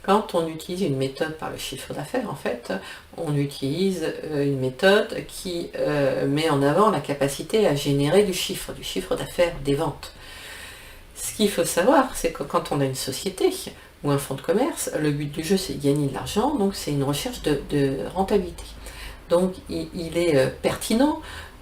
Quand on utilise une méthode par le chiffre d'affaires, en fait, on utilise une méthode qui met en avant la capacité à générer du chiffre d'affaires, des ventes. Ce qu'il faut savoir, c'est que quand on a une société ou un fonds de commerce, le but du jeu, c'est de gagner de l'argent, donc c'est une recherche de rentabilité. Donc il est pertinent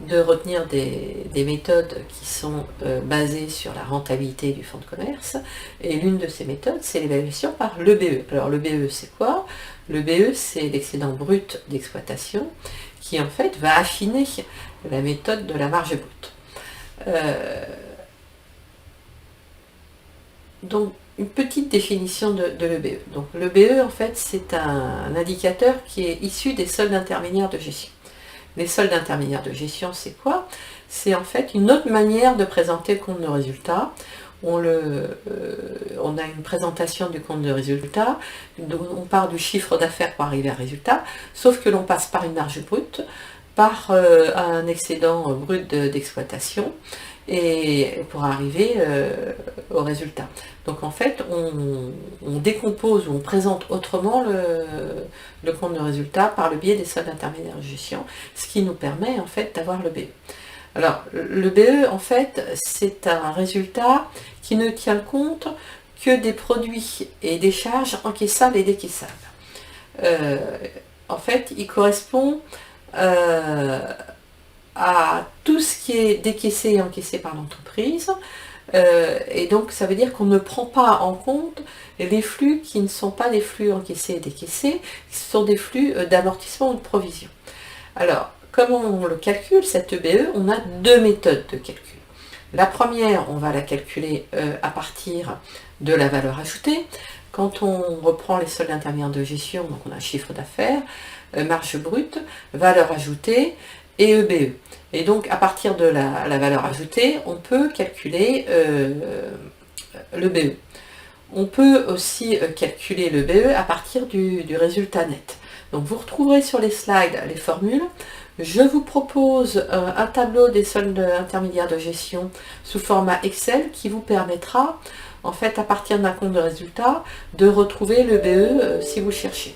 de retenir des méthodes qui sont basées sur la rentabilité du fonds de commerce. Et l'une de ces méthodes, c'est l'évaluation par l'EBE. Alors l'EBE, c'est quoi? L'EBE, c'est l'excédent brut d'exploitation qui en fait va affiner la méthode de la marge brute. Donc une petite définition de l'EBE. Donc l'EBE, en fait, c'est un indicateur qui est issu des soldes intermédiaires de gestion. Les soldes intermédiaires de gestion, c'est quoi? C'est en fait une autre manière de présenter le compte de résultat. On a une présentation du compte de résultat, on part du chiffre d'affaires pour arriver à un résultat, sauf que l'on passe par une marge brute, par un excédent brut d'exploitation, et pour arriver au résultat. Donc en fait, on décompose ou on présente autrement le compte de résultat par le biais des soldes intermédiaires de gestion, ce qui nous permet en fait d'avoir le BE. Alors le BE, en fait, c'est un résultat qui ne tient compte que des produits et des charges encaissables et décaissables. En fait, il correspond à tout ce qui est décaissé et encaissé par l'entreprise, et donc ça veut dire qu'on ne prend pas en compte les flux qui ne sont pas des flux encaissés et décaissés, ce sont des flux d'amortissement ou de provision. Alors, comment on le calcule, cette EBE? On a deux méthodes de calcul. La première, on va la calculer à partir de la valeur ajoutée. Quand on reprend les soldes intermédiaires de gestion, donc on a chiffre d'affaires, marge brute, valeur ajoutée et EBE. Et donc à partir de la valeur ajoutée, on peut calculer le BE. On peut aussi calculer le BE à partir du résultat net. Donc vous retrouverez sur les slides les formules. Je vous propose un tableau des soldes intermédiaires de gestion sous format Excel qui vous permettra, en fait, à partir d'un compte de résultat, de retrouver le BE si vous cherchez.